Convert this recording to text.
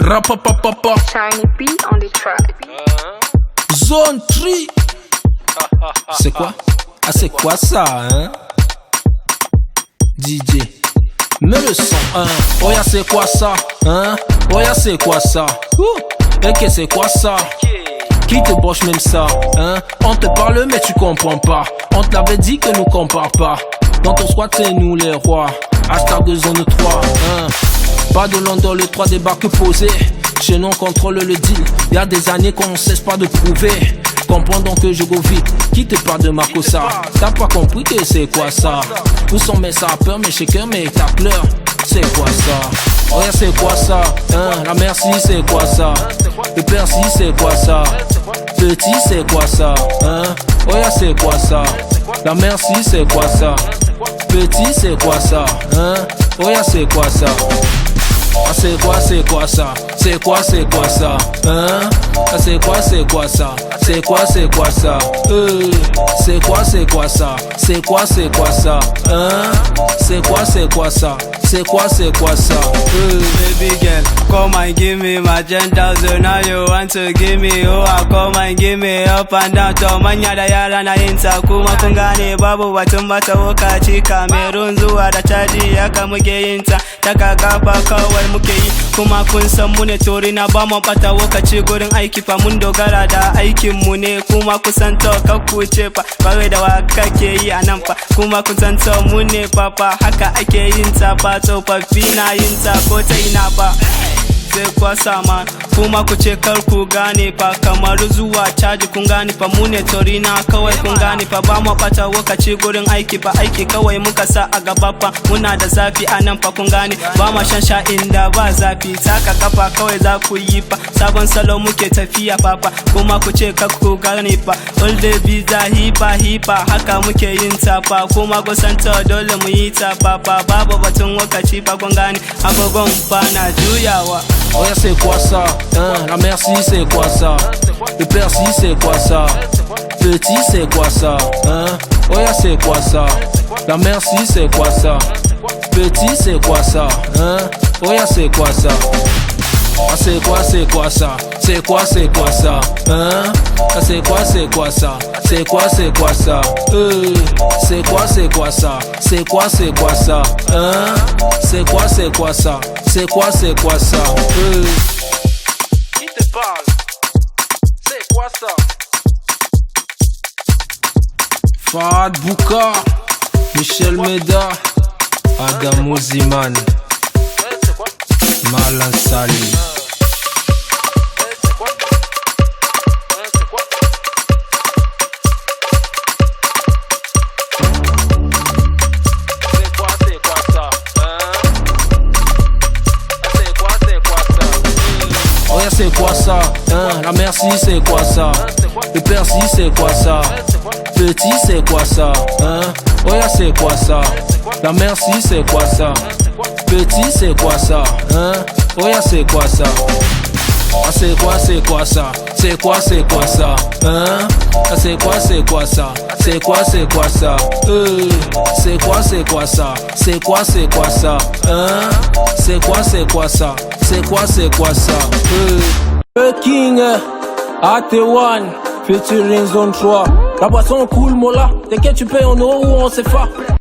Rapapapapa. Shiny B on the track. Zone 3. C'est quoi? Ah, c'est quoi ça, hein? DJ. Mets le son, hein? Oh, y'a c'est quoi ça, hein? Oh, y'a c'est quoi ça? Et que c'est quoi ça? Qui te broche même ça, hein? On te parle mais tu comprends pas. On te l'avait dit que nous compare pas. Dans ton squat c'est nous les rois. Hashtag zone 3, hein? Pas de London, le 3 débarque posé. Chez nous on contrôle le deal. Y'a des années qu'on cesse pas de prouver. Comprends donc que je go vite. Qui te parle de Marcosa? T'as pas compris que c'est quoi ça? Où sont mes sapeurs, mes shakers, mes tacleurs? C'est quoi ça? Oh y'a c'est quoi ça, hein? La merci c'est quoi ça? Le persil c'est quoi ça? Petit c'est quoi ça, hein? Oh y'a c'est quoi ça? La merci c'est quoi ça? Petit c'est quoi ça, hein? Oh y'a c'est quoi ça? Ah c'est quoi ça? C'est quoi ça? Hein? Ah c'est quoi ça? C'est quoi ça? C'est quoi ça? C'est quoi ça? Hein? C'est quoi ça? C'est quoi ça? Baby girl, come and give me my 10,000. Now you want to give me come and give me up and down. To manya da yara na yin ta kuma kun gane babu batun bata lokaci. Cameroon zuwa da Chadi haka muke yin ta. Daga gaba kawai muke yi kuma kun san mu ne tori na ba mu bata lokaci gurin aiki fa mun dogara da aikin mu ne kuma kusan to kakku ce fa kawai da waka ke yi anan fa kuma kun san to mu ne fa haka ake yin ta fa tsofaffi na yin ta ko ta ina ba. Sai kwasa ma kuma ku ce kar ku gane fa kamar zuwa caji kun gane fa mu ne tori na kawai kun gane fa ba mu bata lokaci gurin aiki fa aiki kawai muka sa a gaba fa muna da zafi anan fa kun gane ba ma shan sha inda ba zafi taka kafa kawai za ku yi fa sabon salo muke tafiya fa kuma ku ce kar ku gane fa all the visa hipa haka muke yin ta fa kuma gusanta dole mu yi ta fa babu batun lokaci fa kun gane agogon fa na juyawa. Oh y'a c'est quoi ça, hein? La merci c'est quoi ça? Le persil c'est quoi ça? Petit c'est quoi ça, hein? Oh y'a c'est quoi ça? La merci c'est quoi ça? Petit c'est quoi ça, hein? Oh y'a c'est quoi ça? Ah c'est quoi ça? C'est quoi ça? Hein? Ah c'est quoi ça? C'est quoi ça? C'est quoi ça? C'est quoi ça? Hein? C'est quoi ça? C'est quoi ça? Qui te parle? C'est quoi ça? Fahad Bouka, Michel Meda, Adam Oziman, Malan Sali. Oh y'a c'est quoi ça, hein? La merci c'est quoi ça? Le persil c'est quoi ça? Petit c'est quoi ça, hein? Oh y'a c'est quoi ça? La merci c'est quoi ça? Petit c'est quoi ça, hein? Oh y'a c'est quoi ça? Ah c'est quoi ça? C'est quoi ça? Hein? Ah c'est quoi ça? C'est quoi ça? C'est quoi ça? C'est quoi ça? Hein? C'est quoi ça? C'est quoi ça? Le King AT1 featuring Zone 3. La boisson cool, Mola. T'inquiète, tu payes en euros ou en CFA.